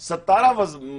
17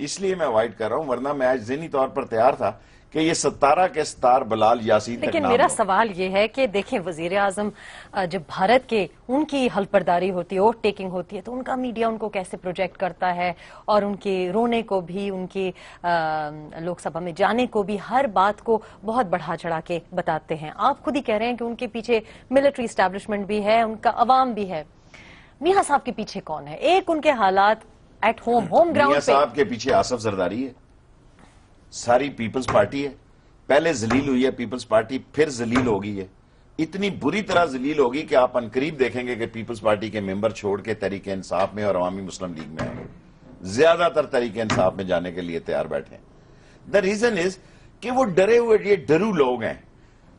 اس لیے میں اوائڈ کر رہا ہوں، ورنہ میں آج ذہنی طور پر تیار تھا کہ یہ ستارہ کے ستار بلال یاسین تک لیکن نام میرا لو۔ سوال یہ ہے کہ دیکھیں وزیر اعظم جب بھارت کے ان کی حلف برداری ہوتی ہے، ووٹ ٹیکنگ ہوتی ہے، تو ان کا میڈیا ان کو کیسے پروجیکٹ کرتا ہے، اور ان کے رونے کو بھی، ان کے لوک سبھا میں جانے کو بھی، ہر بات کو بہت بڑھا چڑھا کے بتاتے ہیں۔ آپ خود ہی کہہ رہے ہیں کہ ان کے پیچھے ملٹری اسٹیبلشمنٹ بھی ہے، ان کا عوام بھی ہے۔ میاں صاحب کے پیچھے کون ہے؟ ایک ان کے حالات ایٹ ہوم میاں گراؤنڈ پہ، صاحب کے پیچھے آصف زرداری ہے، ساری پیپلز پارٹی ہے، پہلے ذلیل ہوئی ہے پیپلز پارٹی، پھر ذلیل ہوگی ہے، اتنی بری طرح ذلیل ہوگی کہ آپ عنقریب دیکھیں گے کہ پیپلز پارٹی کے ممبر چھوڑ کے تحریک انصاف میں اور عوامی مسلم لیگ میں آئیں گے، زیادہ تر تحریک انصاف میں جانے کے لیے تیار بیٹھے ہیں۔ دا ریزن از کہ وہ ڈرے ہوئے، یہ ڈرو لوگ ہیں،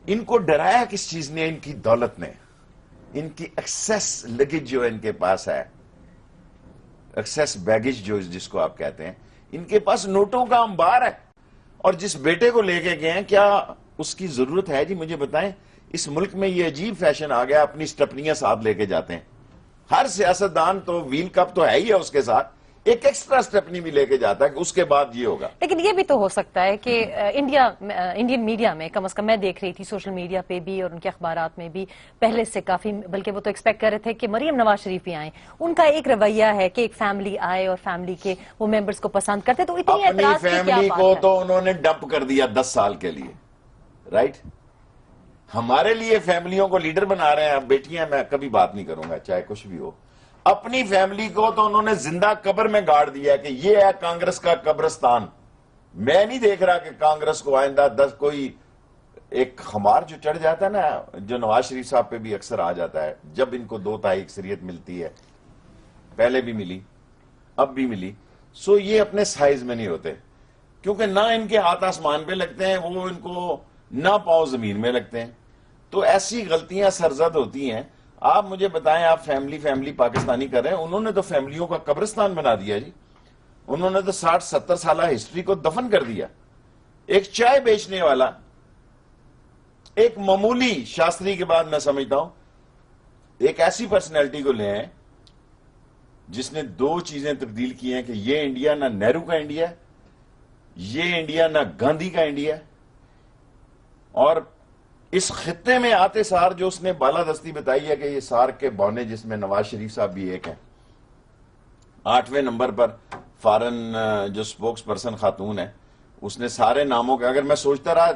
ان کو ڈرایا کس چیز نے؟ ان کی دولت نے، ان کی ایکسیس لگیج جو ان کے پاس ہے، ایکسیس بیگیج جو جس کو آپ کہتے ہیں، ان کے پاس نوٹوں کا انبار ہے، اور جس بیٹے کو لے کے گئے ہیں کیا اس کی ضرورت ہے؟ جی مجھے بتائیں، اس ملک میں یہ عجیب فیشن آ گیا، اپنی سٹپنیاں ساتھ لے کے جاتے ہیں، ہر سیاستدان تو ویل کپ تو ہے ہی ہے، اس کے ساتھ ایک ایکسٹرا سٹپنی بھی لے کے جاتا ہے کہ اس کے بعد یہ ہوگا۔ لیکن یہ بھی تو ہو سکتا ہے کہ انڈین میڈیا میں، کم از کم میں دیکھ رہی تھی سوشل میڈیا پہ بھی اور ان کے اخبارات میں بھی پہلے سے کافی، بلکہ وہ تو ایکسپیکٹ کر رہے تھے کہ مریم نواز شریف ہی آئیں، ان کا ایک رویہ ہے کہ ایک فیملی آئے اور فیملی کے وہ ممبرز کو پسند کرتے، تو اتنی اپنی اعتراض کی کیا فیملی بات کو ہے؟ تو انہوں نے ڈمپ کر دیا 10 سال کے لیے، رائٹ؟ ہمارے لیے فیملیوں کو لیڈر بنا رہے ہیں، اب بیٹیاں، میں کبھی بات نہیں کروں گا چاہے کچھ بھی ہو، اپنی فیملی کو تو انہوں نے زندہ قبر میں گاڑ دیا کہ یہ ہے کانگریس کا قبرستان۔ میں نہیں دیکھ رہا کہ کانگریس کو آئندہ 10 کوئی ایک خمار جو چڑھ جاتا ہے نا، جو نواز شریف صاحب پہ بھی اکثر آ جاتا ہے، جب ان کو 2 تہائی اکثریت ملتی ہے، پہلے بھی ملی اب بھی ملی، سو یہ اپنے سائز میں نہیں ہوتے، کیونکہ نہ ان کے ہاتھ آسمان پہ لگتے ہیں، وہ ان کو نہ پاؤں زمین میں لگتے ہیں، تو ایسی غلطیاں سرزد ہوتی ہیں۔ آپ مجھے بتائیں، آپ فیملی پاکستانی کر رہے ہیں، انہوں نے تو فیملیوں کا قبرستان بنا دیا جی، انہوں نے تو 60-70 سالہ ہسٹری کو دفن کر دیا۔ ایک چائے بیچنے والا، ایک معمولی شاستری کے بعد میں سمجھتا ہوں ایک ایسی پرسنالٹی کو لے ہیں جس نے 2 چیزیں تبدیل کی ہیں کہ یہ انڈیا نہ نہرو کا انڈیا ہے، یہ انڈیا نہ گاندھی کا انڈیا ہے، اور اس خطے میں آتے سار جو اس نے بالادستی بتائی ہے کہ یہ سارک کے بونے، جس میں نواز شریف صاحب بھی ایک ہیں، 8ویں نمبر پر فارن جو سپوکس پرسن خاتون ہے، اس نے سارے ناموں کے، اگر میں سوچتا رہا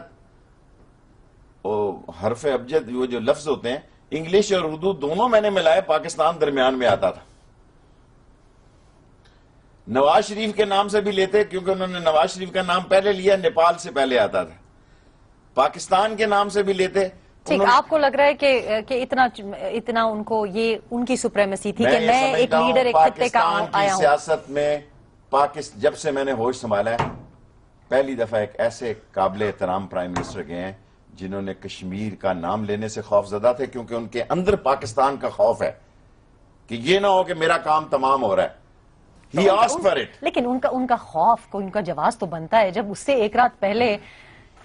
حرف ابجد وہ جو لفظ ہوتے ہیں انگلش اور اردو دونوں میں نے ملائے، پاکستان درمیان میں آتا تھا۔ نواز شریف کے نام سے بھی لیتے کیونکہ انہوں نے نواز شریف کا نام پہلے لیا، نیپال سے پہلے آتا تھا، پاکستان کے نام سے بھی لیتے۔ ٹھیک، آپ کو لگ رہا ہے کہ اتنا ان کو یہ ان کی سپریمیسی تھی کہ میں ایک لیڈر ایک خطے کا پاکستان کی آیا ہوں؟ سیاست میں جب سے میں نے ہوش سنبھالا ہے، پہلی دفعہ ایک ایسے قابل احترام پرائم منسٹر گئے ہیں جنہوں نے کشمیر کا نام لینے سے خوف زدہ تھے، کیونکہ ان کے اندر پاکستان کا خوف ہے کہ یہ نہ ہو کہ میرا کام تمام ہو رہا ہے۔ He asked for it۔ لیکن ان کا خوف کو، ان کا جواز تو بنتا ہے جب اس سے ایک رات پہلے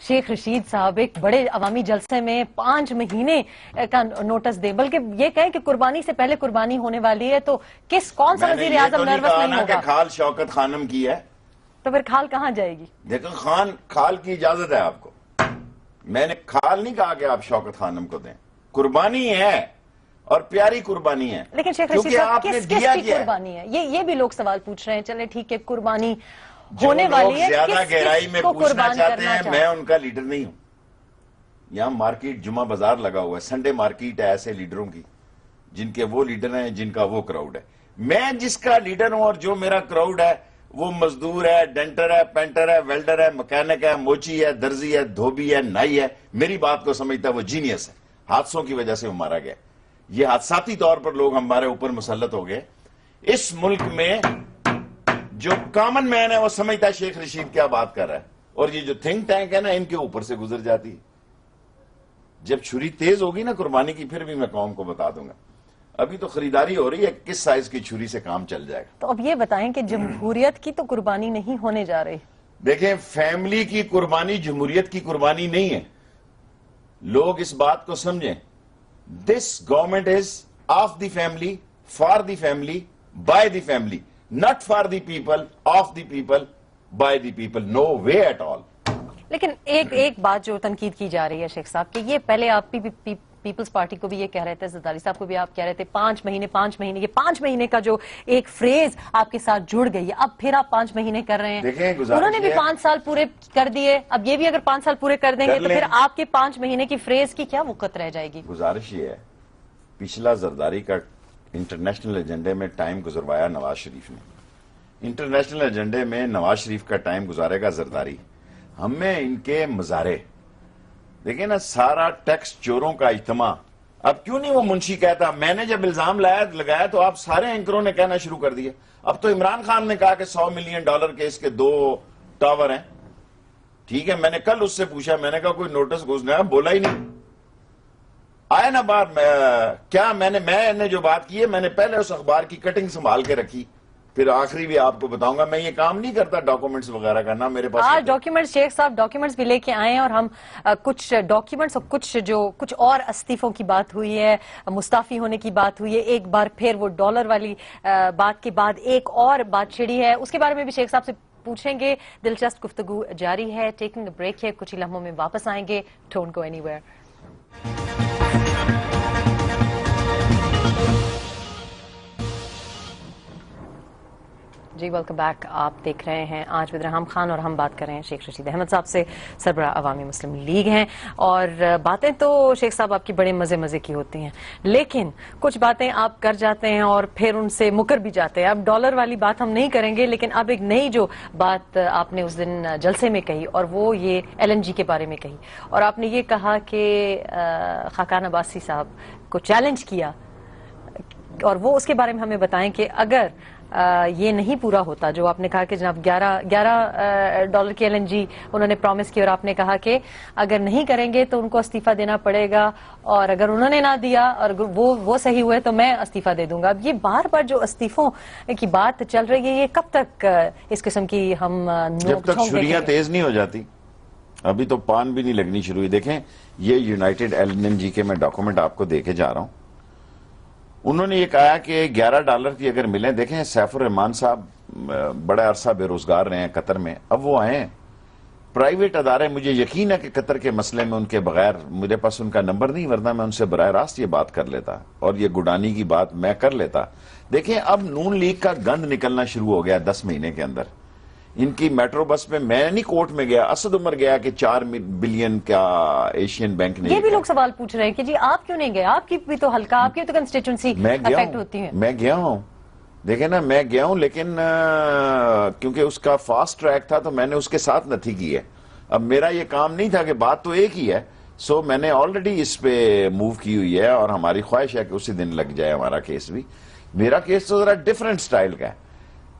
شیخ رشید صاحب ایک بڑے عوامی جلسے میں 5 مہینے کا نوٹس دے، بلکہ یہ کہیں کہ قربانی سے پہلے قربانی ہونے والی ہے، تو کون سا وزیر اعظم نروس نہیں کہ ہوگا؟ کھال شوکت خانم کی ہے، تو پھر کھال کہاں جائے گی؟ دیکھو کھال کی اجازت ہے آپ کو، میں نے کھال نہیں کہا کہ آپ شوکت خانم کو دیں، قربانی ہے اور پیاری قربانی ہے۔ لیکن شیخ رشید صاحب کس کی قربانی ہے؟ یہ بھی لوگ سوال پوچھ رہے ہیں۔ چلے ٹھیک ہے، قربانی ہونے والی ہے، زیادہ گہرائی میں کو پوچھنا قربان چاہتے کرنا ہیں، میں ان کا لیڈر نہیں ہوں۔ یہاں مارکیٹ جمعہ بازار لگا ہوا ہے، سنڈے مارکیٹ ہے ایسے لیڈروں کی جن کے وہ لیڈر ہیں جن کا وہ کراؤڈ ہے۔ میں جس کا لیڈر ہوں اور جو میرا کراؤڈ ہے وہ مزدور ہے، ڈینٹر ہے، پینٹر ہے، ویلڈر ہے، مکینک ہے، موچی ہے، درزی ہے، دھوبی ہے، نائی ہے، میری بات کو سمجھتا ہے وہ جینیس ہے۔ حادثوں کی وجہ سے وہ مارا گیا، یہ حادثاتی طور پر لوگ ہمارے اوپر مسلط ہو گئے۔ اس ملک میں جو کامن مین ہے وہ سمجھتا ہے شیخ رشید کیا بات کر رہا ہے، اور یہ جو تھنک ٹینک ہے نا، ان کے اوپر سے گزر جاتی ہے۔ جب چھری تیز ہوگی نا قربانی کی، پھر بھی میں قوم کو بتا دوں گا۔ ابھی تو خریداری ہو رہی ہے، کس سائز کی چھری سے کام چل جائے گا۔ تو اب یہ بتائیں کہ جمہوریت کی تو قربانی نہیں ہونے جا رہی۔ دیکھیں، فیملی کی قربانی جمہوریت کی قربانی نہیں ہے، لوگ اس بات کو سمجھیں۔ This government is of the family, for the family, by the family, not for the people, of the people, by the people. No way at all. لیکن ایک بات جو تنقید کی جا رہی ہے شیخ صاحب کہ یہ پہلے آپ پیپلز پارٹی کو بھی یہ کہہ رہے تھے, زرداری صاحب کو بھی آپ کہہ رہے تھے 5 مہینے, یہ 5 مہینے کا جو ایک فریز آپ کے ساتھ جڑ گئی ہے, اب پھر آپ 5 مہینے کر رہے ہیں. انہوں نے بھی 5 سال پورے کر دیے, اب یہ بھی اگر 5 سال پورے کر دیں گے تو پھر آپ کے 5 مہینے کی فریز کی کیا وقت رہ جائے گی؟ گزارش یہ ہے, پچھلا زرداری کا انٹرنیشنل ایجنڈے میں ٹائم گزروایا نواز شریف نے, انٹرنیشنل ایجنڈے میں نواز شریف کا ٹائم گزارے گا زرداری. ہمیں ان کے مظاہرے دیکھیں نا, سارا ٹیکس چوروں کا اجتماع. اب کیوں نہیں وہ منشی کہتا؟ میں نے جب الزام لگایا تو آپ سارے اینکروں نے کہنا شروع کر دیا. اب تو عمران خان نے کہا کہ $100 ملین کے اس کے 2 ٹاور ہیں. ٹھیک ہے, میں نے کل اس سے پوچھا, میں نے کہا کوئی نوٹس گھسنا, بولا ہی نہیں. آئے نا بار کیا میں نے جو بات کی ہے, میں نے پہلے اس اخبار کی کٹنگ سنبھال کے رکھی, پھر آخری بھی آپ کو بتاؤں گا. میں یہ کام نہیں کرتا ڈاکومنٹس وغیرہ کا, نہ میرے پاس. آج ڈاکیومنٹس شیخ صاحب ڈاکیومنٹس بھی لے کے آئے ہیں, اور ہم کچھ ڈاکیومنٹس اور کچھ اور استعفوں کی بات ہوئی ہے, مستعفی ہونے کی بات ہوئی ہے. ایک بار پھر وہ ڈالر والی بات کے بعد ایک اور بات چھڑی ہے, اس کے بارے میں بھی شیخ صاحب سے پوچھیں گے. دلچسپ گفتگو جاری ہے, ٹیکنگ اے بریک ہے, کچھ ہی لمحوں میں واپس آئیں گے. ڈونٹ گو اینی ویئر. جی ویلکم بیک. آپ دیکھ رہے ہیں آج ود ریحام خان, اور ہم بات کر رہے ہیں شیخ رشید احمد صاحب سے, سربراہ عوامی مسلم لیگ ہیں. اور باتیں تو شیخ صاحب آپ کی بڑے مزے کی ہوتی ہیں, لیکن کچھ باتیں آپ کر جاتے ہیں اور پھر ان سے مکر بھی جاتے ہیں. اب ڈالر والی بات ہم نہیں کریں گے, لیکن اب ایک نئی جو بات آپ نے اس دن جلسے میں کہی, اور وہ یہ LNG کے بارے میں کہی, اور آپ نے یہ کہا کہ خاقان عباسی صاحب کو چیلنج کیا, اور وہ اس کے بارے میں ہمیں بتائیں کہ اگر یہ نہیں پورا ہوتا جو آپ نے کہا کہ جناب $11 کی LNG انہوں نے پرومس کی, اور آپ نے کہا کہ اگر نہیں کریں گے تو ان کو استعفیٰ دینا پڑے گا, اور اگر انہوں نے نہ دیا اور وہ صحیح ہوئے تو میں استعفیٰ دے دوں گا. اب یہ بار بار جو استعفوں کی بات چل رہی ہے, یہ کب تک اس قسم کی ہم جب تک چھریاں تیز نہیں ہو جاتی, ابھی تو پان بھی نہیں لگنی شروع ہوئی. دیکھیں یہ یونائٹڈ LNG کے میں ڈاکومنٹ آپ کو دے کے جا رہا ہوں. انہوں نے یہ کہا کہ $11 کی اگر ملیں, دیکھیں سیف الرحمان صاحب بڑا عرصہ بے روزگار رہے ہیں قطر میں, اب وہ آئے ہیں پرائیویٹ ادارے. مجھے یقین ہے کہ قطر کے مسئلے میں ان کے بغیر, میرے پاس ان کا نمبر نہیں, ورنہ میں ان سے براہ راست یہ بات کر لیتا, اور یہ گڈانی کی بات میں کر لیتا. دیکھیں اب نون لیگ کا گند نکلنا شروع ہو گیا 10 مہینے کے اندر. ان کی میٹرو بس میں میں نہیں کورٹ میں گیا, اسد عمر گیا کہ 4 بلین کا ایشین بینک نے. یہ بھی لوگ سوال پوچھ رہے ہیں کہ جی آپ کیوں نہیں گئے, آپ کی بھی تو حلقہ, آپ کی تو کنسٹیچوئنسی افیکٹ ہوتی ہے. میں گیا ہوں, دیکھیں نا میں گیا ہوں, لیکن کیونکہ اس کا فاسٹ ٹریک تھا تو میں نے اس کے ساتھ نتھی کی ہے. اب میرا یہ کام نہیں تھا کہ بات تو ایک ہی ہے, سو میں نے آلریڈی اس پہ موو کی ہوئی ہے, اور ہماری خواہش ہے کہ اسی دن لگ جائے ہمارا کیس بھی. میرا کیس تو ذرا ڈفرنٹ سٹائل کا ہے.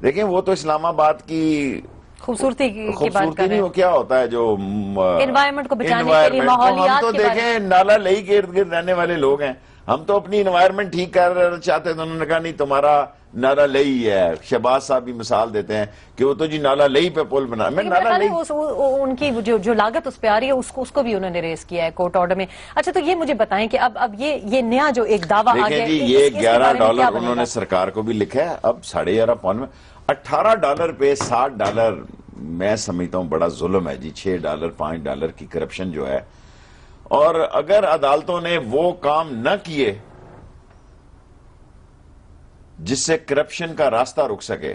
دیکھیں وہ تو اسلام آباد کی خوبصورتی کی بات کر رہے ہیں. نہیں, وہ کیا ہوتا ہے جو انوائرمنٹ کو بچانے کے لیے, ماحولیات ہم تو دیکھیں نالا لئی کے ارد گرد رہنے والے لوگ ہیں, ہم تو اپنی انوائرمنٹ ٹھیک کر چاہتے ہیں. تو انہوں نے کہا نہیں تمہارا نالا لئی ہے. شہباز صاحب بھی مثال دیتے ہیں کہ وہ تو جی نالا لئی پہ پل بنا, میں نالا لئی, ان کی جو لاگت اس پہ آ رہی ہے اس کو بھی انہوں نے ریز کیا ہے کورٹ آرڈر میں. اچھا تو یہ مجھے بتائیں کہ اب یہ نیا جو ایک دعویٰ آ گیا, دیکھیں جی یہ $11 انہوں نے سرکار کو بھی لکھا ہے. اب $11.5 میں $18 پہ $60 میں سمجھتا ہوں بڑا ظلم ہے جی. $6 $5 کی کرپشن جو ہے, اور اگر عدالتوں نے وہ کام نہ کیے جس سے کرپشن کا راستہ رک سکے,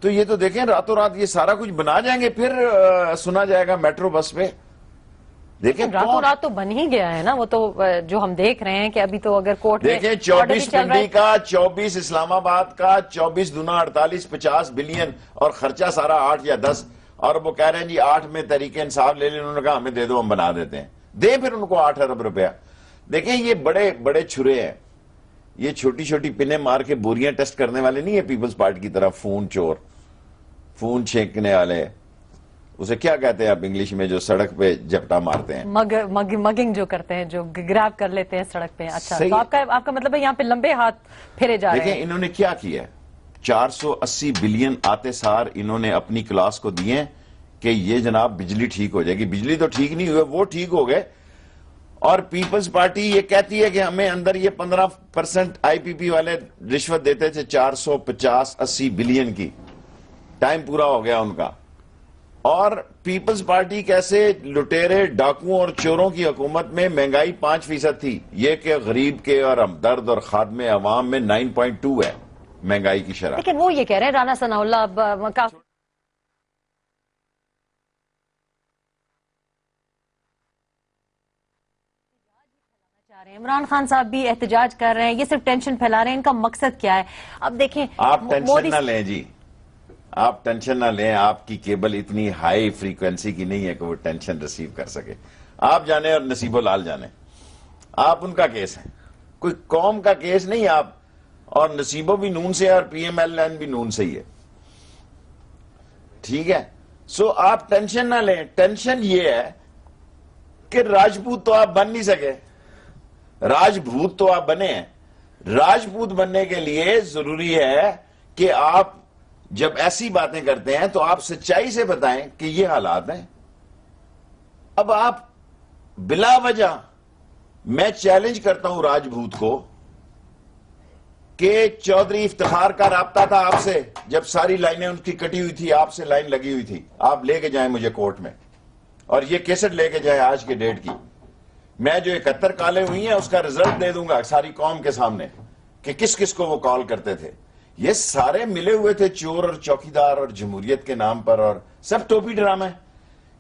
تو یہ تو دیکھیں راتوں رات یہ سارا کچھ بنا جائیں گے, پھر سنا جائے گا میٹرو بس پہ. دیکھیں راتوں رات تو بن ہی گیا ہے نا, وہ تو جو ہم دیکھ رہے ہیں کہ ابھی تو اگر کورٹ میں دیکھیں 24 پنڈی کا, 24 اسلام آباد کا, 24 دونا 48 50 بلین, اور خرچہ سارا 8 یا 10, اور وہ کہہ رہے ہیں جی 8 میں تحریک انصاف لے لیں. انہوں نے کہا ہمیں دے دو, ہم بنا دیتے ہیں. دیں پھر ان کو 8 ارب روپیہ. دیکھیں یہ بڑے بڑے چھرے ہیں, یہ چھوٹی چھوٹی پنیں مار کے بوریاں ٹیسٹ کرنے والے نہیں ہے پیپلز پارٹی کی طرح. فون چور, فون چھینکنے والے, اسے کیا کہتے ہیں آپ انگلش میں, جو سڑک پہ جھپٹا مارتے ہیں, مگنگ جو کرتے ہیں, جو گراب کر لیتے ہیں سڑک پہ. اچھا تو آپ کا مطلب ہے یہاں پہ لمبے ہاتھ پھیرے جا رہے ہیں. دیکھیں انہوں نے کیا کیا ہے, 480 بلین آتے سار انہوں نے اپنی کلاس کو دیے کہ یہ جناب بجلی ٹھیک ہو جائے گی. بجلی تو ٹھیک نہیں ہوئے, وہ ٹھیک ہو گئے. اور پیپلز پارٹی یہ کہتی ہے کہ ہمیں اندر یہ 15% IPP والے رشوت دیتے تھے 450-80 بلین کی. ٹائم پورا ہو گیا ان کا. اور پیپلز پارٹی کیسے لٹیرے ڈاکوؤں اور چوروں کی حکومت میں مہنگائی 5% تھی، یہ کہ غریب کے اور ہمدرد اور خادم عوام میں 9.2 ہے مہنگائی کی شرح. لیکن وہ یہ کہہ رہے ہیں رانا ثناء اللہ اب عمران خان صاحب بھی احتجاج کر رہے ہیں، یہ صرف ٹینشن پھیلا رہے ہیں، ان کا مقصد کیا ہے؟ اب دیکھیں آپ ٹینشن نہ لیں جی، آپ ٹینشن نہ لیں، آپ کی کیبل اتنی ہائی فریکوینسی کی نہیں ہے کہ وہ ٹینشن ریسیو کر سکے. آپ جانے اور نصیب لال جانے، آپ ان کا کیس ہے، کوئی قوم کا کیس نہیں. آپ اور نصیبو بھی نون سے اور پی ایم ایل این بھی نون سے ہی ہے، ٹھیک ہے. سو آپ ٹینشن نہ لیں. ٹینشن یہ ہے کہ راجپوت تو آپ بن نہیں سکے، راجپوت تو آپ بنے ہیں. راجپوت بننے کے لیے ضروری ہے کہ آپ جب ایسی باتیں کرتے ہیں تو آپ سچائی سے بتائیں کہ یہ حالات ہیں. اب آپ بلا وجہ، میں چیلنج کرتا ہوں راجپوت کو کہ چودھری افتخار کا رابطہ تھا آپ سے، جب ساری لائنیں ان کی کٹی ہوئی تھی، آپ سے لائن لگی ہوئی تھی، آپ لے کے جائیں مجھے کورٹ میں، اور یہ کیسٹ لے کے جائیں آج کے ڈیٹ کی. میں جو 71 کالیں ہوئی ہیں اس کا رزلٹ دے دوں گا ساری قوم کے سامنے کہ کس کس کو وہ کال کرتے تھے. یہ سارے ملے ہوئے تھے چور اور چوکیدار اور جمہوریت کے نام پر، اور سب ٹوپی ڈرامہ ہے.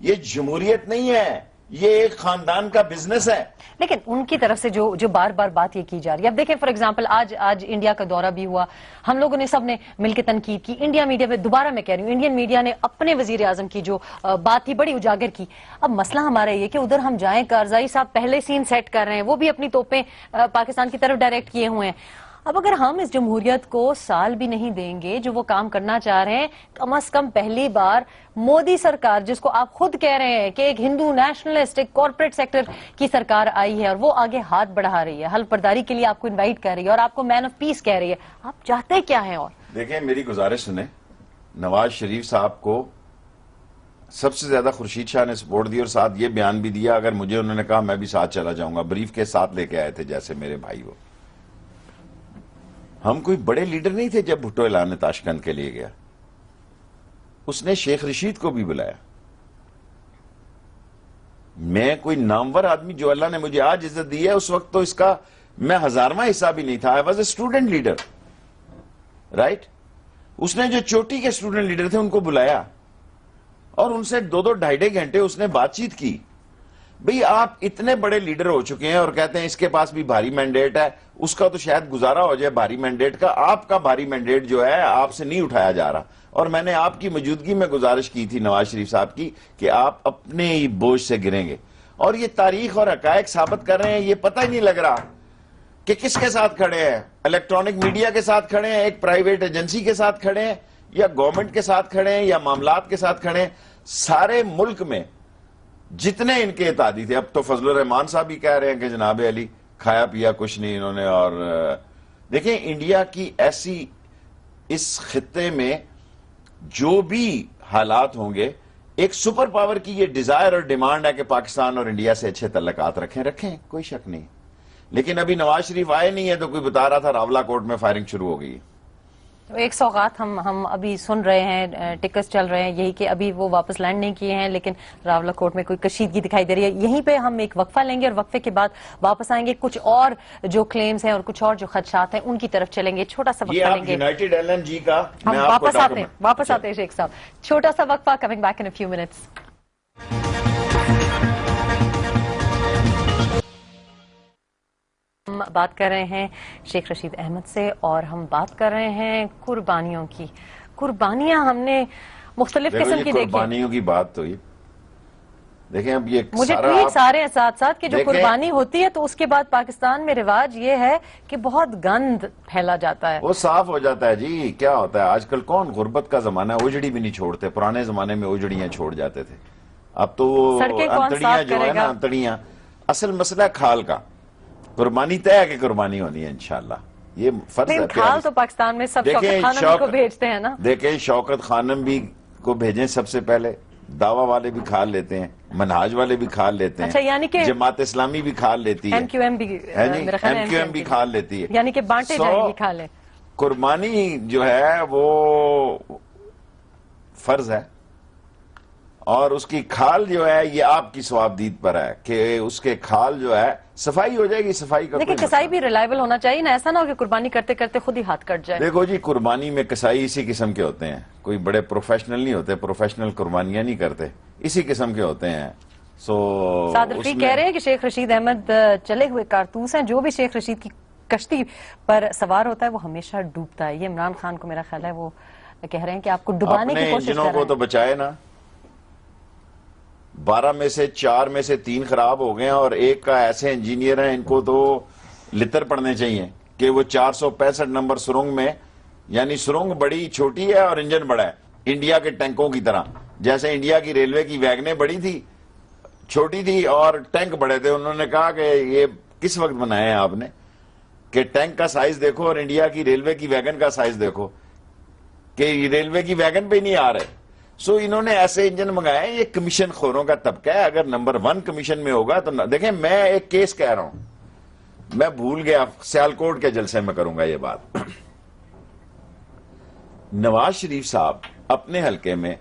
یہ جمہوریت نہیں ہے، یہ ایک خاندان کا بزنس ہے. لیکن ان کی طرف سے جو بار بار بات یہ کی جا رہی ہے، اب دیکھیں فار ایگزامپل آج انڈیا کا دورہ بھی ہوا، ہم لوگوں نے سب نے مل کے تنقید کی. انڈیا میڈیا پہ دوبارہ میں کہہ رہی ہوں، انڈین میڈیا نے اپنے وزیر اعظم کی جو بات تھی بڑی اجاگر کی. اب مسئلہ ہمارا یہ کہ ادھر ہم جائیں، کارزائی صاحب پہلے سین سیٹ کر رہے ہیں، وہ بھی اپنی توپیں پاکستان کی طرف ڈائریکٹ کیے ہوئے ہیں. اب اگر ہم اس جمہوریت کو سال بھی نہیں دیں گے جو وہ کام کرنا چاہ رہے ہیں، کم از کم پہلی بار مودی سرکار، جس کو آپ خود کہہ رہے ہیں کہ ایک ہندو نیشنلسٹ، ایک کارپوریٹ سیکٹر کی سرکار آئی ہے اور وہ آگے ہاتھ بڑھا رہی ہے، حلف برداری کے لیے آپ کو انوائٹ کر رہی ہے اور آپ کو مین آف پیس کہہ رہی ہے، آپ چاہتے کیا ہیں؟ اور دیکھیں میری گزارش سنیں، نواز شریف صاحب کو سب سے زیادہ خورشید شاہ نے سپورٹ دی اور ساتھ یہ بیان بھی دیا، اگر مجھے انہوں نے کہا میں بھی ساتھ چلا جاؤں گا، بریف کے ساتھ لے کے آئے تھے جیسے میرے بھائی وہ. ہم کوئی بڑے لیڈر نہیں تھے جب بھٹو اعلان تاشقند کے لیے گیا، اس نے شیخ رشید کو بھی بلایا. میں کوئی نامور آدمی، جو اللہ نے مجھے آج عزت دی ہے، اس وقت تو اس کا میں 1000واں حصہ بھی نہیں تھا. I was a student leader, right. اس نے جو چوٹی کے اسٹوڈنٹ لیڈر تھے ان کو بلایا اور ان سے 2-2 ڈھائی گھنٹے اس نے بات چیت کی. بھئی آپ اتنے بڑے لیڈر ہو چکے ہیں اور کہتے ہیں اس کے پاس بھی بھاری مینڈیٹ ہے، اس کا تو شاید گزارا ہو جائے بھاری مینڈیٹ کا. آپ کا بھاری مینڈیٹ جو ہے آپ سے نہیں اٹھایا جا رہا، اور میں نے آپ کی موجودگی میں گزارش کی تھی نواز شریف صاحب کی کہ آپ اپنے ہی بوجھ سے گریں گے. اور یہ تاریخ اور حقائق ثابت کر رہے ہیں. یہ پتہ ہی نہیں لگ رہا کہ کس کے ساتھ کھڑے ہیں. الیکٹرانک میڈیا کے ساتھ کھڑے ہیں، ایک پرائیویٹ ایجنسی کے ساتھ کھڑے ہیں، یا گورنمنٹ کے ساتھ کھڑے ہیں، یا معاملات کے ساتھ کھڑے ہیں. سارے ملک میں جتنے ان کے اتحادی تھے، اب تو فضل الرحمان صاحب بھی کہہ رہے ہیں کہ جناب علی کھایا پیا کچھ نہیں انہوں نے. اور دیکھیں انڈیا کی ایسی اس خطے میں جو بھی حالات ہوں گے، ایک سپر پاور کی یہ ڈیزائر اور ڈیمانڈ ہے کہ پاکستان اور انڈیا سے اچھے تعلقات رکھیں، کوئی شک نہیں. لیکن ابھی نواز شریف آئے نہیں ہے تو کوئی بتا رہا تھا راولہ کوٹ میں فائرنگ شروع ہو گئی. تو ایک سوغات ہم ابھی سن رہے ہیں، ٹکس چل رہے ہیں یہی کہ ابھی وہ واپس لینڈ نہیں کیے ہیں، لیکن راولہ کوٹ میں کوئی کشیدگی دکھائی دے رہی ہے. یہیں پہ ہم ایک وقفہ لیں گے اور وقفے کے بعد واپس آئیں گے. کچھ اور جو کلیمز ہیں اور کچھ اور جو خدشات ہیں ان کی طرف چلیں گے. چھوٹا سا وقفہ لیں گے، یونائیٹڈ ایل این جی کا ہم واپس آتے ہیں شیخ صاحب. چھوٹا سا وقفہ، coming back in a few minutes. ہم بات کر رہے ہیں شیخ رشید احمد سے اور ہم بات کر رہے ہیں قربانیوں کی. قربانیاں ہم نے مختلف قسم کی دیکھی. قربانیوں کی بات تو یہ دیکھیں، اب یہ مجھے ٹویٹس آ رہے ہیں ساتھ ساتھ کہ جو قربانی ہوتی ہے تو اس کے بعد پاکستان میں رواج یہ ہے کہ بہت گند پھیلا جاتا ہے، وہ صاف ہو جاتا ہے. جی کیا ہوتا ہے آج کل، کون غربت کا زمانہ ہے، اجڑی بھی نہیں چھوڑتے. پرانے زمانے میں اجڑیاں چھوڑ جاتے تھے، اب تو وہ انتڑیاں جو ہے نا، انتڑیاں. اصل مسئلہ کھال کا، قربانی طے ہے کہ قربانی ہونی ہے انشاءاللہ. یہ فرض ہے. کھال تو پاکستان میں سب شوکت خانم کو بھیجتے ہیں نا. دیکھیں شوکت خانم بھی کو بھیجیں سب سے پہلے، دعویٰ والے بھی کھال لیتے ہیں، منہاج والے بھی کھال لیتے ہیں. اچھا، یعنی کہ جماعت اسلامی بھی کھال لیتی ہے، ایم کیو ایم بھی، ایم کیو ایم بھی کھال لیتی ہے. یعنی کہ بانٹے جائیں گی کھالیں. قربانی جو ہے وہ فرض ہے اور اس کی کھال جو ہے یہ آپ کی ثوابدید پر ہے کہ اس کے کھال جو ہے صفائی ہو جائے گی. صفائی کا لیکن کسائی بھی ریلائبل ہونا چاہیے نا, ایسا نہ ہو کہ قربانی کرتے کرتے خود ہی ہاتھ کٹ جائے. دیکھو جی, قربانی میں کسائی اسی قسم کے ہوتے ہیں, کوئی بڑے پروفیشنل نہیں ہوتے, پروفیشنل قربانیاں نہیں کرتے, اسی قسم کے ہوتے ہیں. سعد رفیق کہہ رہے ہیں کہ شیخ رشید احمد چلے ہوئے کارتوس ہیں, جو بھی شیخ رشید کی کشتی پر سوار ہوتا ہے وہ ہمیشہ ڈوبتا ہے. یہ عمران خان کو میرا خیال ہے وہ کہہ رہے ہیں کہ آپ کو ڈبانے کی کوشش کر رہے ہیں. اپنے انجنوں کو تو بچائے نا, 12 میں سے 4 میں سے 3 خراب ہو گئے ہیں, اور ایک کا ایسے انجینئر ہیں ان کو تو لتر پڑنے چاہیے کہ وہ 465 نمبر سرنگ میں, یعنی سرنگ بڑی چھوٹی ہے اور انجن بڑا ہے, انڈیا کے ٹینکوں کی طرح. جیسے انڈیا کی ریلوے کی ویگنیں بڑی تھی, چھوٹی تھی, اور ٹینک بڑے تھے. انہوں نے کہا کہ یہ کس وقت بنائے ہیں آپ نے, کہ ٹینک کا سائز دیکھو اور انڈیا کی ریلوے کی ویگن کا سائز دیکھو, کہ ریلوے کی ویگن پہ نہیں آ رہے. سو انہوں نے ایسے انجن منگائے. یہ کمیشن خوروں کا طبقہ ہے. اگر نمبر 1 کمیشن میں ہوگا تو دیکھیں, میں ایک کیس کہہ رہا ہوں, میں بھول گیا, سیالکوٹ کے جلسے میں کروں گا یہ بات. نواز شریف صاحب اپنے حلقے میں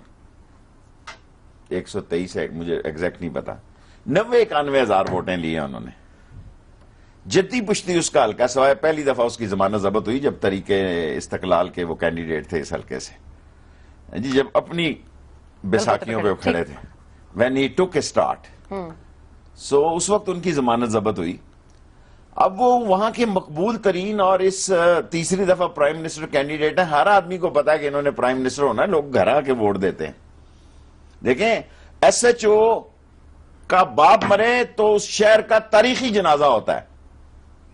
123 ہے, مجھے ایگزیکٹ نہیں پتا, 90-91 ہزار ووٹیں لی ہیں انہوں نے. جدی پشتی اس کا حلقہ, سوائے پہلی دفعہ اس کی ضمانت ضبط ہوئی جب طریق استقلال کے وہ کینڈیڈیٹ تھے اس حلقے سے, جی, جب اپنی بیساکھیوں پہ کھڑے تھے, when he took a start. سو اس وقت ان کی ضمانت ضبط ہوئی. اب وہ وہاں کے مقبول ترین اور اس تیسری دفعہ پرائم منسٹر کینڈیڈیٹ ہیں. ہر آدمی کو پتا ہے کہ انہوں نے پرائم منسٹر ہونا ہے, لوگ گھر آ کے ووٹ دیتے ہیں. دیکھیں, ایس ایچ او کا باپ مرے تو اس شہر کا تاریخی جنازہ ہوتا ہے,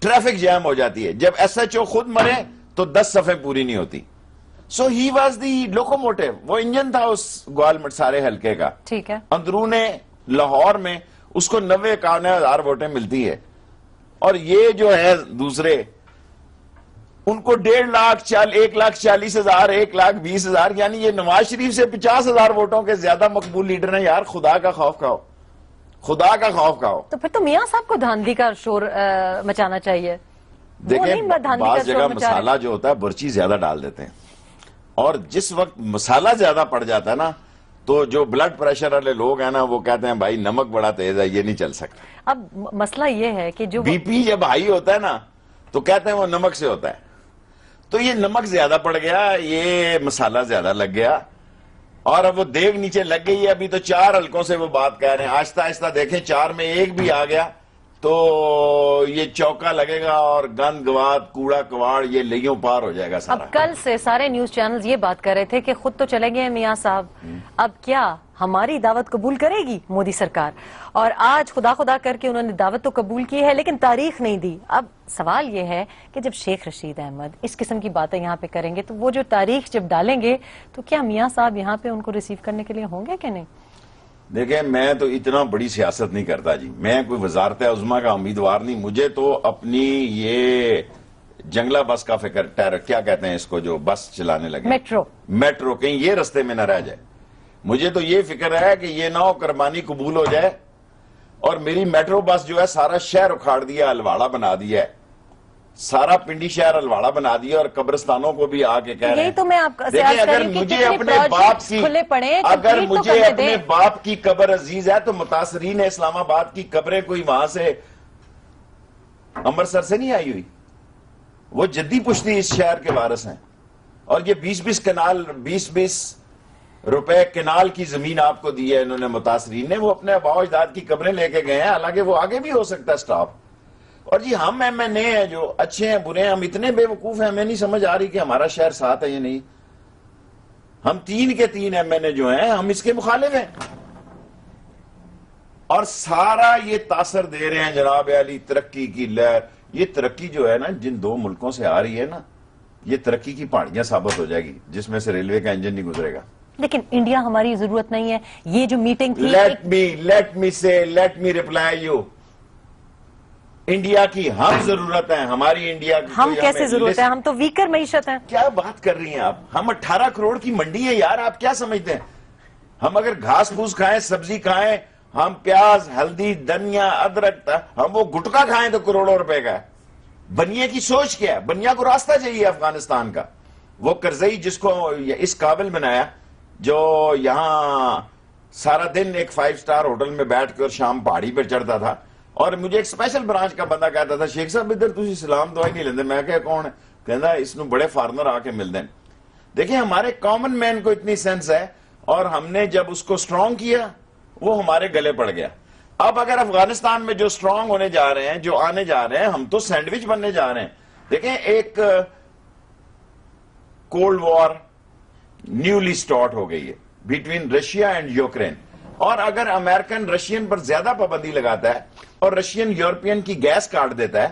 ٹریفک جیم ہو جاتی ہے. جب ایس ایچ او خود مرے تو 10 صفحے پوری نہیں ہوتی. سو ہی واز دی لوکوموٹیو, وہ انجن تھا اس گوال مٹسارے حلقے کا. ٹھیک ہے, اندرون لاہور میں اس کو 90-91 ہزار ووٹیں ملتی ہے, اور یہ جو ہے دوسرے, ان کو 1.5 لاکھ 1,40,000 1,20,000, یعنی یہ نواز شریف سے 50,000 ووٹوں کے زیادہ مقبول لیڈر ہیں. یار خدا کا خوف کھاؤ, خدا کا خوف کھاؤ. تو پھر تو میاں صاحب کو دھاندلی کا شور مچانا چاہیے. دیکھیں, بعض جگہ مسالہ جو ہوتا ہے برچی زیادہ ڈال دیتے ہیں, اور جس وقت مسالہ زیادہ پڑ جاتا ہے نا, تو جو بلڈ پریشر والے لوگ ہیں نا وہ کہتے ہیں بھائی نمک بڑا تیز ہے, یہ نہیں چل سکتا. اب مسئلہ یہ ہے کہ جو بی پی جب ہائی ہوتا ہے نا تو کہتے ہیں وہ نمک سے ہوتا ہے. تو یہ نمک زیادہ پڑ گیا, یہ مسالہ زیادہ لگ گیا, اور اب وہ دیگ نیچے لگ گئی ہے. ابھی تو 4 حلقوں سے وہ بات کہہ رہے ہیں, آہستہ آہستہ دیکھیں 4 میں 1 بھی آ گیا تو یہ چوکا لگے گا, اور گند گواد کوڑا کواڑ یہ لیوں پار ہو جائے گا سارا. اب کل سے سارے نیوز چینلز یہ بات کر رہے تھے کہ خود تو چلے گئے میاں صاحب, اب کیا ہماری دعوت قبول کرے گی مودی سرکار؟ اور آج خدا خدا کر کے انہوں نے دعوت تو قبول کی ہے لیکن تاریخ نہیں دی. اب سوال یہ ہے کہ جب شیخ رشید احمد اس قسم کی باتیں یہاں پہ کریں گے تو وہ جو تاریخ جب ڈالیں گے تو کیا میاں صاحب یہاں پہ ان کو ریسیو کرنے کے لیے ہوں گے کہ نہیں؟ دیکھیں, میں تو اتنا بڑی سیاست نہیں کرتا جی, میں کوئی وزارت عظمیٰ کا امیدوار نہیں. مجھے تو اپنی یہ جنگلہ بس کا فکر, کیا کہتے ہیں اس کو جو بس چلانے لگے, میٹرو, کہیں یہ رستے میں نہ رہ جائے. مجھے تو یہ فکر ہے کہ یہ نہ ہو قربانی قبول ہو جائے اور میری میٹرو بس جو ہے سارا شہر اکھاڑ دیا, الواڑا بنا دیا ہے, سارا پنڈی شہر الواڑا بنا دیا, اور قبرستانوں کو بھی آ کے کہہ رہے ہیں. یہی تو میں آپ کا دیکھیں, اگر مجھے اپنے باپ کی قبر عزیز ہے تو متاثرین اسلام آباد کی قبریں کوئی وہاں سے امرتسر سے نہیں آئی ہوئی, وہ جدی پشتی اس شہر کے وارث ہیں. اور یہ 20 کنال 20 روپے کنال کی زمین آپ کو دی ہے انہوں نے متاثرین نے, وہ اپنے آباء و اجداد کی قبریں لے کے گئے ہیں, حالانکہ وہ آگے بھی ہو سکتا ہے سٹاپ. اور جی ہم ایم این اے ہیں جو اچھے ہیں برے ہیں, ہم اتنے بے وقوف ہیں, ہمیں نہیں سمجھ آ رہی کہ ہمارا شہر ساتھ ہے یا نہیں. ہم 3 کے 3 ایم این اے جو ہیں ہم اس کے مخالف ہیں, اور سارا یہ تاثر دے رہے ہیں جناب علی ترقی کی لہر. یہ ترقی جو ہے نا جن 2 ملکوں سے آ رہی ہے نا, یہ ترقی کی پہاڑیاں ثابت ہو جائے گی جس میں سے ریلوے کا انجن نہیں گزرے گا. لیکن انڈیا ہماری ضرورت نہیں ہے. یہ جو میٹنگ تھی, let me reply you, India کی ہم ضرورت ہے, ہماری انڈیا کی ہم کیسے ضرورت ہے؟ ہم تو ویکر معیشت ہیں. کیا بات کر رہی ہیں آپ؟ ہم 18 کروڑ کی منڈی ہے یار, آپ کیا سمجھتے ہیں؟ ہم اگر گھاس پھوس کھائیں, سبزی کھائیں, ہم پیاز ہلدی دھنیا ادرک, ہم وہ گٹکا کھائیں تو کروڑوں روپے کا ہے. بنیا کی سوچ کیا ہے؟ بنیا کو راستہ چاہیے افغانستان کا. وہ کرزئی جس کو اس قابل بنایا, جو یہاں سارا دن ایک 5 اسٹار ہوٹل میں بیٹھ کے اور شام پہاڑی پر چڑھتا تھا. اور مجھے ایک اسپیشل برانچ کا بندہ کہتا تھا, شیخ صاحب ادھر تسی سلام دعائی نہیں لیندے. میں کہا کون ہے؟ کہندا اس نو بڑے فارنر آ کے مل دیں. دیکھیں ہمارے کامن مین کو اتنی سینس ہے, اور ہم نے جب اس کو سٹرونگ کیا وہ ہمارے گلے پڑ گیا. اب اگر افغانستان میں جو سٹرونگ ہونے جا رہے ہیں, جو آنے جا رہے ہیں, ہم تو سینڈوچ بننے جا رہے ہیں. دیکھیں ایک کولڈ وار نیولی سٹارٹ ہو گئی ہے بٹوین رشیا اینڈ یوکرین, اور اگر امریکن رشین پر زیادہ پابندی لگاتا ہے اور رشین یورپین کی گیس کاٹ دیتا ہے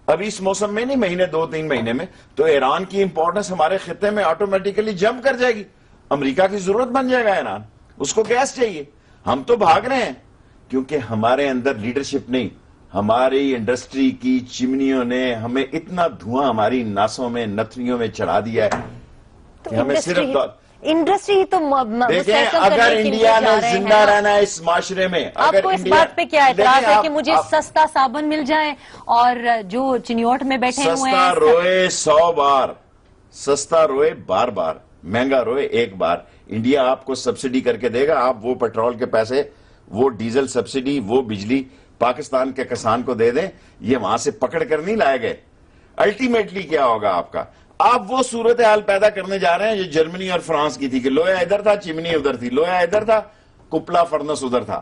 ابھی اس موسم میں نہیں, مہینے 2-3 مہینے میں, تو ایران کی امپورٹنس ہمارے خطے میں آٹومیٹیکلی جمپ کر جائے گی. امریکہ کی ضرورت بن جائے گا ایران, اس کو گیس چاہیے. ہم تو بھاگ رہے ہیں کیونکہ ہمارے اندر لیڈرشپ نہیں. ہماری انڈسٹری کی چمنیوں نے ہمیں اتنا دھواں ہماری ناسوں میں, نتھنیوں میں چڑھا دیا ہے کہ ہمیں صرف انڈسٹری تو دیکھیں اگر انڈیا نے زندہ رہنا ہے اس معاشرے میں, آپ کو اس بات پہ کیا اعتراض ہے کہ مجھے سستا صابن مل جائے اور جو چنیوٹ میں بیٹھے ہوئے ہیں سستا روئے 100 بار, سستا روئے بار بار, مہنگا روئے ایک بار. انڈیا آپ کو سبسڈی کر کے دے گا, آپ وہ پیٹرول کے پیسے, وہ ڈیزل سبسڈی, وہ بجلی پاکستان کے کسان کو دے دیں. یہ وہاں سے پکڑ کر نہیں لائے گئے. الٹیمیٹلی کیا ہوگا آپ کا؟ آپ وہ صورتحال پیدا کرنے جا رہے ہیں جو جرمنی اور فرانس کی تھی کہ لوہا ادھر تھا, چمنی ادھر تھی, لوہا ادھر تھا, کپلا فرنس ادھر تھا.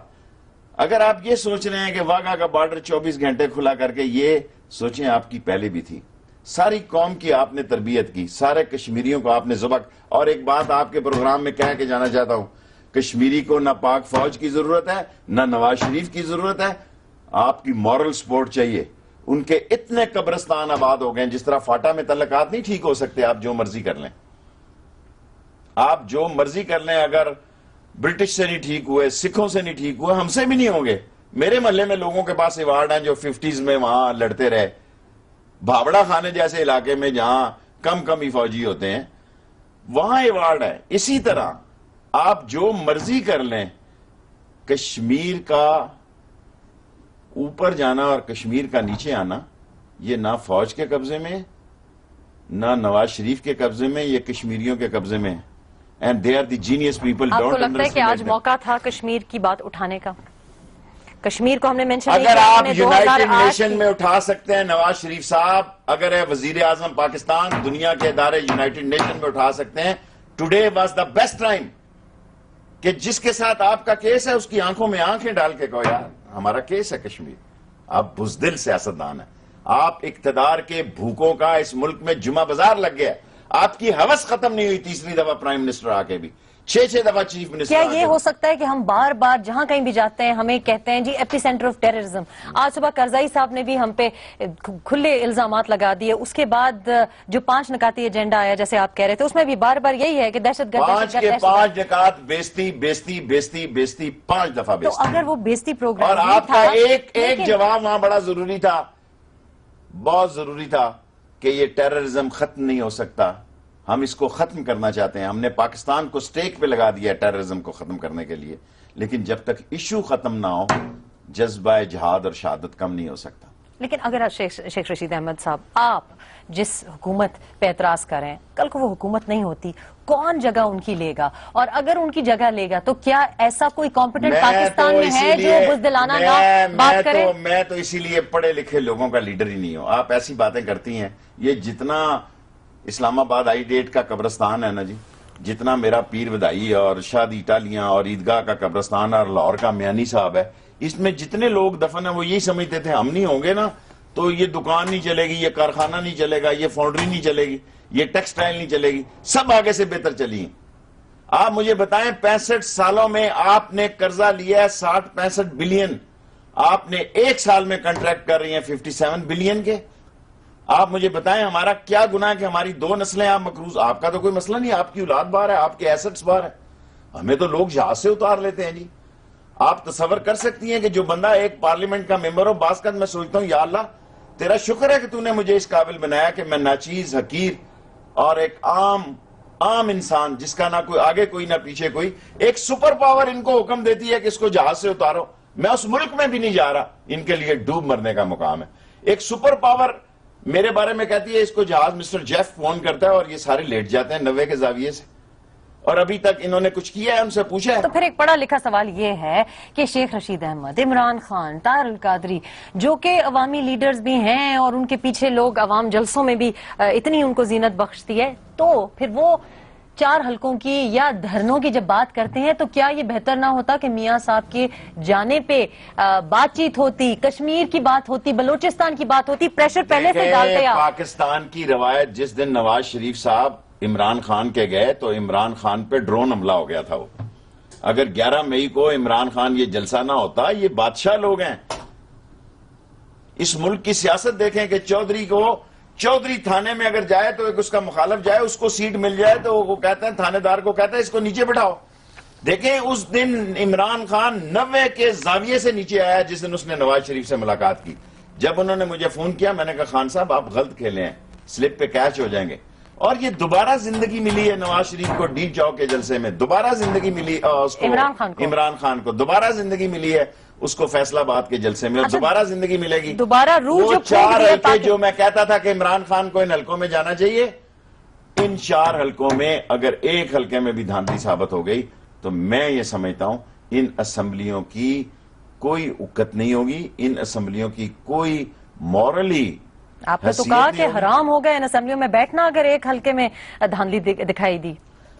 اگر آپ یہ سوچ رہے ہیں کہ واگا کا بارڈر 24 گھنٹے کھلا کر کے, یہ سوچیں آپ کی پہلے بھی تھی. ساری قوم کی آپ نے تربیت کی, سارے کشمیریوں کو آپ نے ذبح. اور ایک بات آپ کے پروگرام میں کہہ کے جانا چاہتا ہوں, کشمیری کو نہ پاک فوج کی ضرورت ہے نہ نواز شریف کی ضرورت ہے, آپ کی مورل سپورٹ چاہیے. ان کے اتنے قبرستان آباد ہو گئے, جس طرح فاٹا میں تعلقات نہیں ٹھیک ہو سکتے, آپ جو مرضی کر لیں, آپ جو مرضی کر لیں. اگر برٹش سے نہیں ٹھیک ہوئے, سکھوں سے نہیں ٹھیک ہوئے, ہم سے بھی نہیں ہوں گے. میرے محلے میں لوگوں کے پاس ایوارڈ ہیں جو 50s میں وہاں لڑتے رہے. بھاوڑا خانے جیسے علاقے میں جہاں کم ہی فوجی ہوتے ہیں وہاں ایوارڈ ہے. اسی طرح آپ جو مرضی کر لیں, کشمیر کا اوپر جانا اور کشمیر کا نیچے آنا یہ نہ فوج کے قبضے میں نہ نواز شریف کے قبضے میں, یہ کشمیریوں کے قبضے میں. And they are the genius people. آپ کو لگتا ہے کہ آج موقع تھا کشمیر کی بات اٹھانے کا؟ کشمیر کو ہم نے مینشن اگر آپ یونائٹڈ نیشن میں اٹھا سکتے ہیں نواز شریف صاحب, اگر ہے وزیر اعظم پاکستان, دنیا کے ادارے یونائٹڈ نیشن میں اٹھا سکتے ہیں, today was the best time کہ جس کے ساتھ آپ کا کیس ہے اس کی آنکھوں میں آنکھیں ڈال کے کہو یار ہمارا کیس ہے کشمیر. آپ بزدل سیاستدان ہیں, آپ اقتدار کے بھوکوں کا اس ملک میں جمعہ بازار لگ گیا. آپ کی ہوس ختم نہیں ہوئی تیسری دفعہ پرائم منسٹر آ کے بھی, 6 دفعہ چیف منسٹر. کیا یہ ہو سکتا ہے کہ ہم بار بار جہاں کہیں بھی جاتے ہیں ہمیں کہتے ہیں جی ایپی سینٹر آف ٹیررزم؟ آج صبح کرزائی صاحب نے بھی ہم پہ کھلے الزامات لگا دیے. اس کے بعد جو 5 نکاتی ایجنڈا آیا جیسے آپ کہہ رہے تھے, اس میں بھی بار بار یہی ہے کہ دہشت گرد 5 نکات بیستی 5 دفعہ بیستی. تو اگر وہ بیستی پروگرام اور آپ کا ایک جواب وہاں بڑا ضروری تھا, بہت ضروری تھا کہ یہ ٹیررزم ختم نہیں ہو سکتا, ہم اس کو ختم کرنا چاہتے ہیں. ہم نے پاکستان کو سٹیک پہ لگا دیا ٹیررزم کو ختم کرنے کے لیے, لیکن جب تک ایشو ختم نہ ہو جذبہ جہاد اور شہادت کم نہیں ہو سکتا. لیکن اگر شیخ رشید احمد صاحب آپ جس حکومت پہ اعتراض کریں, کل کو وہ حکومت نہیں ہوتی, کون جگہ ان کی لے گا؟ اور اگر ان کی جگہ لے گا تو کیا ایسا کوئی کمپیٹنٹ پاکستان میں ہے جو بزدلانہ نہ بات کرے؟ میں تو اسی لیے پڑھے لکھے لوگوں کا لیڈر ہی نہیں ہوں. آپ ایسی باتیں کرتی ہیں, یہ جتنا اسلام آباد I-8 کا قبرستان ہے نا جی, جتنا میرا پیر ودائی اور شادی ٹالیاں اور عیدگاہ کا قبرستان اور لاہور کا میانی صاحب ہے, اس میں جتنے لوگ دفن ہیں وہ یہی سمجھتے تھے ہم نہیں ہوں گے نا تو یہ دکان نہیں چلے گی, یہ کارخانہ نہیں چلے گا, یہ فاؤنڈری نہیں چلے گی, یہ ٹیکسٹائل نہیں چلے گی. سب آگے سے بہتر چلی ہیں. آپ مجھے بتائیں 65 سالوں میں آپ نے قرضہ لیا ہے 60-65 بلین, آپ نے ایک سال میں کنٹریکٹ کر رہی ہیں 57 بلین کے. آپ مجھے بتائیں ہمارا کیا گناہ ہے کہ ہماری 2 نسلیں آپ مقروض. آپ کا تو کوئی مسئلہ نہیں, آپ کی اولاد باہر ہے, آپ کے ایسٹس باہر ہے, ہمیں تو لوگ جہاز سے اتار لیتے ہیں جی. آپ تصور کر سکتی ہیں کہ جو بندہ ایک پارلیمنٹ کا ممبر ہو, بعض اوقات میں سوچتا ہوں یا اللہ تیرا شکر ہے کہ تو نے مجھے اس قابل بنایا کہ میں ناچیز, حقیر اور ایک عام انسان جس کا نہ کوئی آگے کوئی نہ پیچھے کوئی, ایک سپر پاور ان کو حکم دیتی ہے کہ اس کو جہاز سے اتارو. میں اس ملک میں بھی نہیں جا رہا, ان کے لیے ڈوب مرنے کا مقام ہے. ایک سپر پاور میرے بارے میں کہتی ہے اس کو جہاز, مسٹر جیف فون کرتا ہے اور یہ سارے لیٹ جاتے ہیں 90 کے زاویے سے. اور ابھی تک انہوں نے کچھ کیا ہے؟ ان سے پوچھا ہے؟ تو پھر ایک پڑھا لکھا سوال یہ ہے کہ شیخ رشید احمد، عمران خان، طاہر القادری جو کہ عوامی لیڈرز بھی ہیں اور ان کے پیچھے لوگ عوام جلسوں میں بھی اتنی ان کو زینت بخشتی ہے، تو پھر وہ 4 حلقوں کی یا دھرنوں کی جب بات کرتے ہیں تو کیا یہ بہتر نہ ہوتا کہ میاں صاحب کے جانے پہ بات چیت ہوتی، کشمیر کی بات ہوتی، بلوچستان کی بات ہوتی، پریشر پہلے سے ڈالتے آپ؟ پاکستان کی روایت، جس دن نواز شریف صاحب عمران خان کے گئے تو عمران خان پہ ڈرون حملہ ہو گیا تھا. وہ اگر 11 مئی کو عمران خان یہ جلسہ نہ ہوتا، یہ بادشاہ لوگ ہیں. اس ملک کی سیاست دیکھیں کہ چودھری تھانے میں اگر جائے تو ایک اس کا مخالف جائے، اس کو سیٹ مل جائے تو وہ کہتے ہیں، تھانے دار کو کہتا ہے اس کو نیچے بٹھاؤ. دیکھیں اس دن عمران خان 90 کے زاویے سے نیچے آیا جس دن اس نے نواز شریف سے ملاقات کی. جب انہوں نے مجھے فون کیا میں نے کہا خان صاحب آپ غلط کھیلے ہیں، سلپ پہ کیچ ہو جائیں گے. اور یہ دوبارہ زندگی ملی ہے نواز شریف کو ڈی چوک کے جلسے میں، دوبارہ زندگی ملی اس کو، عمران خان کو دوبارہ زندگی ملی ہے اس کو فیصل آباد کے جلسے میں، اور دوبارہ زندگی ملے گی. دوبارہ وہ 4 حلقے جو میں کہتا تھا کہ عمران خان کو ان حلقوں میں جانا چاہیے، ان 4 حلقوں میں اگر ایک حلقے میں بھی دھاندلی ثابت ہو گئی تو میں یہ سمجھتا ہوں ان اسمبلیوں کی کوئی اکت نہیں ہوگی، ان اسمبلیوں کی کوئی مورلی. آپ نے تو کہا کہ حرام ہو گئے ان اسمبلیوں میں بیٹھنا اگر ایک حلقے میں دھاندلی دکھائی دی.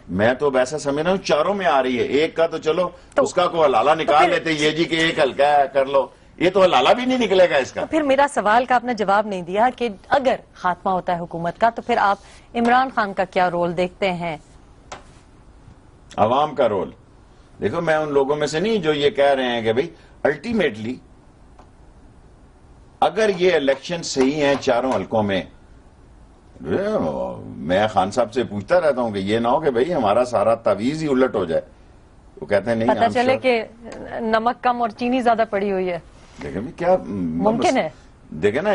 میں تو ویسا سمجھ رہا ہوں 4 میں آ رہی ہے، ایک کا تو چلو اس کا کوئی حلالہ نکال لیتے، یہ جی کہ ایک حلقہ ہے کر لو، یہ تو حلالہ بھی نہیں نکلے گا اس کا. پھر میرا سوال کا آپ نے جواب نہیں دیا کہ اگر خاتمہ ہوتا ہے حکومت کا تو پھر آپ عمران خان کا کیا رول دیکھتے ہیں؟ عوام کا رول دیکھو، میں ان لوگوں میں سے نہیں جو یہ کہہ رہے ہیں کہ بھئی الٹیمیٹلی اگر یہ الیکشن صحیح ہیں 4 حلقوں میں، میں خان صاحب سے پوچھتا رہتا ہوں کہ یہ نہ ہو کہ بھئی ہمارا سارا تعویذ ہی الٹ ہو جائے. وہ کہتے ہیں نہیں، پتہ چلے کہ نمک کم اور چینی زیادہ پڑی ہوئی ہے. دیکھیں کیا ممکن ہے. دیکھیں نا،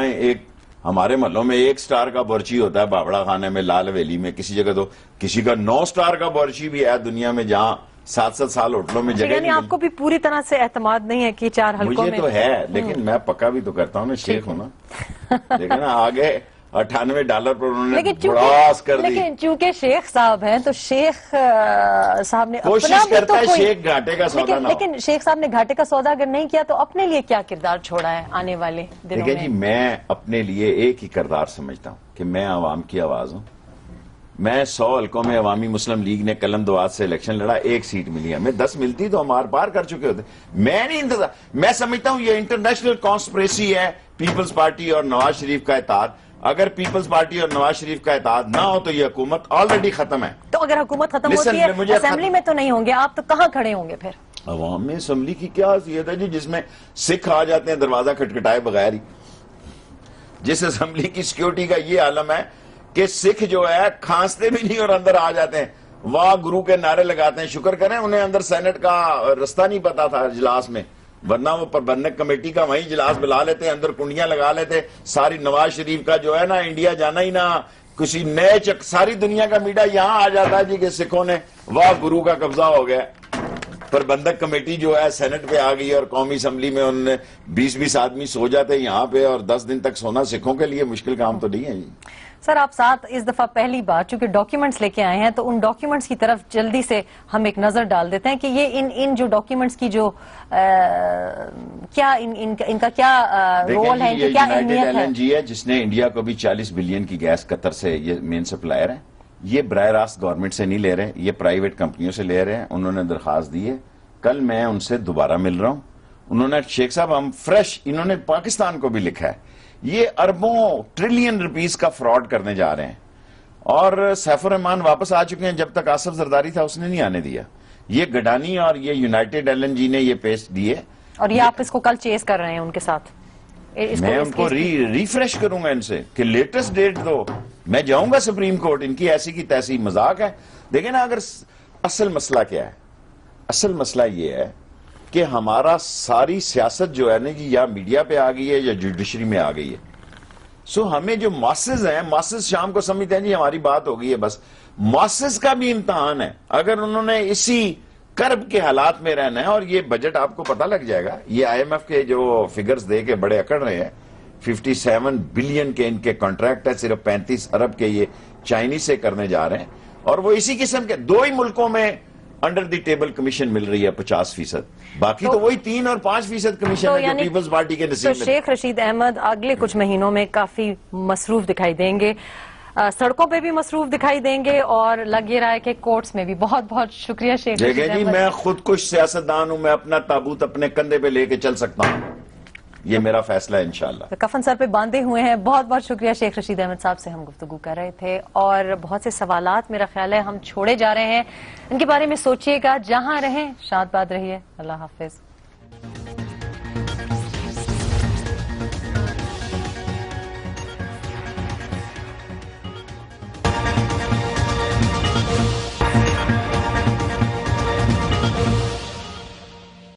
ایک ہمارے محلوں میں 1 سٹار کا بورچی ہوتا ہے بابڑا خانے میں، لال حویلی میں، کسی جگہ تو کسی کا 9 سٹار کا بورچی بھی ہے دنیا میں جہاں 7 سال ہوٹلوں میں جگہ. یعنی آپ کو بھی پوری طرح سے اعتماد نہیں ہے کہ 4 حلقوں میں؟ مجھے تو ہے، لیکن میں پکا بھی تو کرتا ہوں نا، شیخ ہوں نا. دیکھیں نا آگے $98 پر انہوں نے بڑاس کر دی. لیکن چونکہ شیخ صاحب ہیں تو شیخ صاحب نے کوشش کرتا ہے شیخ گھاٹے کا سودا نہ ہو. لیکن شیخ صاحب نے گھاٹے کا سودا اگر نہیں کیا تو اپنے لیے کیا کردار چھوڑا ہے آنے والے دنوں میں؟ دیکھیں جی، میں اپنے لیے ایک ہی کردار سمجھتا ہوں کہ میں عوام کی آواز ہوں. میں 100 حلقوں میں عوامی مسلم لیگ نے قلم دوات سے الیکشن لڑا، 1 سیٹ ملی. ہمیں 10 ملتی تو ہم آر پار کر چکے ہوتے. میں نہیں انتظار، میں سمجھتا ہوں یہ انٹرنیشنل کانسپریسی ہے پیپلز پارٹی اور نواز شریف کا اتحاد. اگر پیپلز پارٹی اور نواز شریف کا اتحاد نہ ہو تو یہ حکومت آلریڈی ختم ہے. تو اگر حکومت ختم ہوتی ہے اسمبلی میں تو نہیں ہوں گے آپ، تو کہاں کھڑے ہوں گے پھر؟ عوام میں اسمبلی کی کیا حیثیت ہے جی جس میں سکھ آ جاتے ہیں دروازہ کھٹکھٹائے بغیر ہی؟ جس اسمبلی کی سیکیورٹی کا یہ عالم ہے کہ سکھ جو ہے کھانستے بھی نہیں اور اندر آ جاتے ہیں، واہ گرو کے نعرے لگاتے ہیں. شکر کریں انہیں اندر سینٹ کا رستہ نہیں پتا تھا اجلاس میں، ورنہ وہ پربندک کمیٹی کا وہیں اجلاس بلا لیتے، اندر کنڈیاں لگا لیتے. ساری نواز شریف کا جو ہے نا انڈیا جانا ہی نہ، کسی نئے ساری دنیا کا میڈیا یہاں آ جاتا ہے جی کہ سکھوں نے واہ گرو کا قبضہ ہو گیا. پربندک کمیٹی جو ہے سینٹ پہ آ گئی اور قومی اسمبلی میں انہوں نے 20 آدمی سو جاتے یہاں پہ، اور 10 دن تک سونا سکھوں کے لیے مشکل کام تو نہیں ہے جی. سر آپ ساتھ اس دفعہ پہلی بار چونکہ ڈاکیومنٹس لے کے آئے ہیں تو ان ڈاکیومنٹس کی طرف جلدی سے ہم ایک نظر ڈال دیتے ہیں کہ یہ ان جو ڈاکیومنٹس کی جو کیا ان کا کیا رول ہے، کیا اہمیت ہے؟ LNG ہے جس نے انڈیا کو بھی 40 بلین کی گیس قطر سے، یہ مین سپلائر ہے. یہ براہ راست گورنمنٹ سے نہیں لے رہے، یہ پرائیویٹ کمپنیوں سے لے رہے ہیں. انہوں نے درخواست دی ہے، کل میں ان سے دوبارہ مل رہا ہوں. انہوں نے شیخ صاحب ہم فریش، انہوں نے پاکستان کو بھی لکھا ہے، یہ اربوں ٹریلین روپیز کا فراڈ کرنے جا رہے ہیں. اور سیف الرحمان واپس آ چکے ہیں، جب تک آصف زرداری تھا اس نے نہیں آنے دیا. یہ گڈانی اور یہ یونائٹڈ LNG نے یہ پیش دیے، اور یہ آپ اس کو کل چیز کر رہے ہیں ان کے ساتھ. میں ان کو ریفریش کروں گا ان سے کہ لیٹسٹ ڈیٹ دو. میں جاؤں گا سپریم کورٹ، ان کی ایسی کی تیسی مذاق ہے. دیکھیں نا، اگر اصل مسئلہ کیا ہے، اصل مسئلہ یہ ہے کہ ہمارا ساری سیاست جو ہے نا جی یا میڈیا پہ آ گئی ہے یا جوڈیشری میں آ گئی ہے. سو ہمیں جو ماسز ہیں، ماسز شام کو سمجھتے ہیں جی ہماری بات ہو گئی ہے بس. ماسز کا بھی امتحان ہے. اگر انہوں نے اسی کرب کے حالات میں رہنا ہے، اور یہ بجٹ آپ کو پتہ لگ جائے گا، یہ IMF کے جو فگرز دے کے بڑے اکڑ رہے ہیں 57 بلین کے ان کے کانٹریکٹ ہے، صرف 35 ارب کے یہ چائنیز سے کرنے جا رہے ہیں، اور وہ اسی قسم کے 2 ہی ملکوں میں انڈر دی ٹیبل کمیشن مل رہی ہے 50%، باقی تو وہی 3 اور 5% کمیشن ہے جو پیپلز پارٹی کے تو نصیب میں۔ شیخ رشید احمد اگلے کچھ مہینوں میں کافی مصروف دکھائی دیں گے، سڑکوں پہ بھی مصروف دکھائی دیں گے، اور لگ یہ رہا ہے کہ کورٹس میں بھی۔ بہت بہت شکریہ شیخ رشید دیکھیں جی، احمد۔ میں خود کش سیاستدان ہوں، میں اپنا تابوت اپنے کندھے پہ لے کے چل سکتا ہوں، یہ میرا فیصلہ ہے انشاءاللہ۔ کفن سر پہ باندھے ہوئے ہیں۔ بہت بہت شکریہ شیخ رشید احمد صاحب سے ہم گفتگو کر رہے تھے، اور بہت سے سوالات میرا خیال ہے ہم چھوڑے جا رہے ہیں، ان کے بارے میں سوچیے گا، جہاں رہیں شاد باد رہیے۔ اللہ حافظ۔